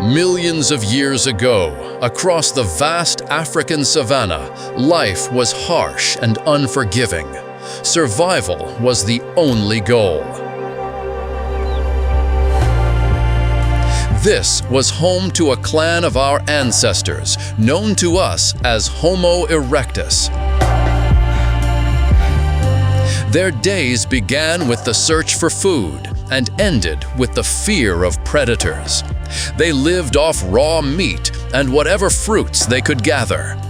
Millions of years ago, across the vast African savanna, life was harsh and unforgiving. Survival was the only goal. This was home to a clan of our ancestors, known to us as Homo erectus. Their days began with the search for food and ended with the fear of predators. They lived off raw meat and whatever fruits they could gather.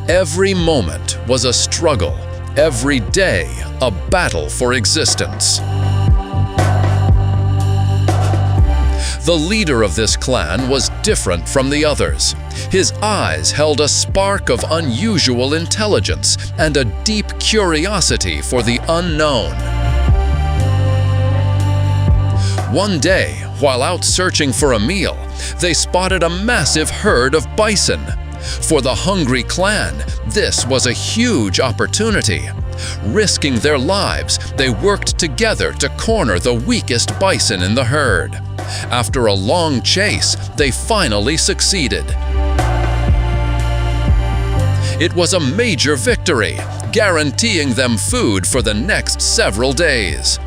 Every moment was a struggle, every day a battle for existence. The leader of this clan was different from the others. His eyes held a spark of unusual intelligence and a deep curiosity for the unknown. One day, while out searching for a meal, they spotted a massive herd of bison. For the hungry clan, this was a huge opportunity. Risking their lives, they worked together to corner the weakest bison in the herd. After a long chase, they finally succeeded. It was a major victory, guaranteeing them food for the next several days.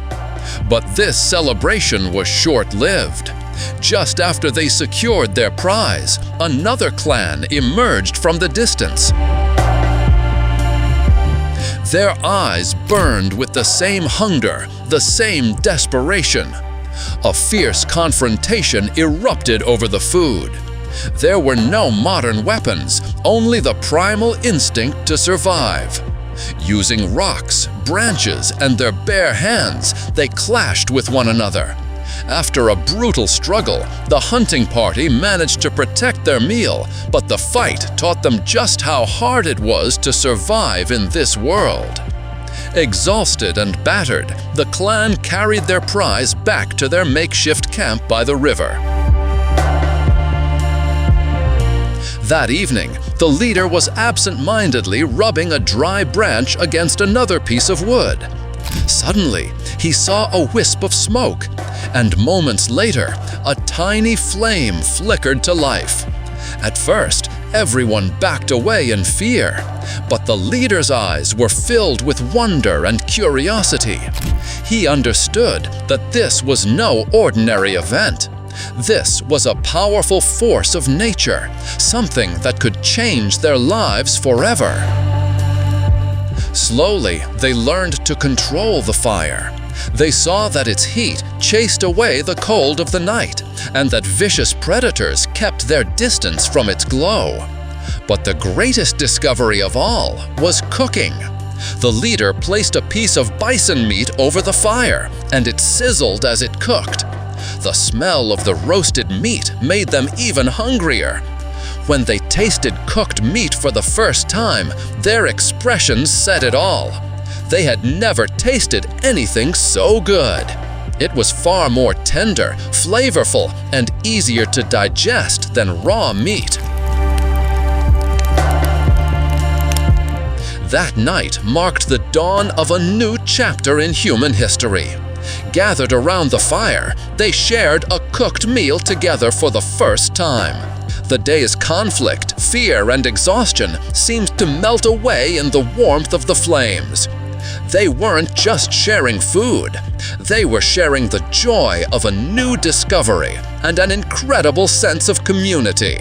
But this celebration was short-lived. Just after they secured their prize, another clan emerged from the distance. Their eyes burned with the same hunger, the same desperation. A fierce confrontation erupted over the food. There were no modern weapons, only the primal instinct to survive. Using rocks, branches, and their bare hands, they clashed with one another. After a brutal struggle, the hunting party managed to protect their meal, but the fight taught them just how hard it was to survive in this world. Exhausted and battered, the clan carried their prize back to their makeshift camp by the river. That evening, the leader was absent-mindedly rubbing a dry branch against another piece of wood. Suddenly, he saw a wisp of smoke, and moments later, a tiny flame flickered to life. At first, everyone backed away in fear, but the leader's eyes were filled with wonder and curiosity. He understood that this was no ordinary event. This was a powerful force of nature, something that could change their lives forever. Slowly, they learned to control the fire. They saw that its heat chased away the cold of the night, and that vicious predators kept their distance from its glow. But the greatest discovery of all was cooking. The leader placed a piece of bison meat over the fire, and it sizzled as it cooked. The smell of the roasted meat made them even hungrier. When they tasted cooked meat for the first time, their expressions said it all. They had never tasted anything so good. It was far more tender, flavorful, and easier to digest than raw meat. That night marked the dawn of a new chapter in human history. Gathered around the fire, they shared a cooked meal together for the first time. The day's conflict, fear, and exhaustion seemed to melt away in the warmth of the flames. They weren't just sharing food. They were sharing the joy of a new discovery and an incredible sense of community.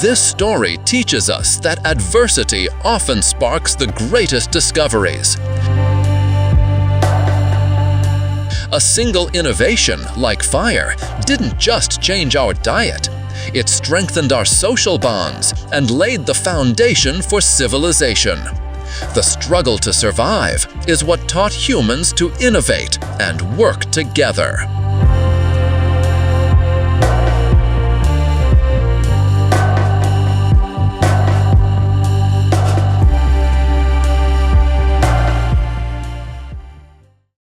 This story teaches us that adversity often sparks the greatest discoveries. A single innovation, like fire, didn't just change our diet. It strengthened our social bonds and laid the foundation for civilization. The struggle to survive is what taught humans to innovate and work together.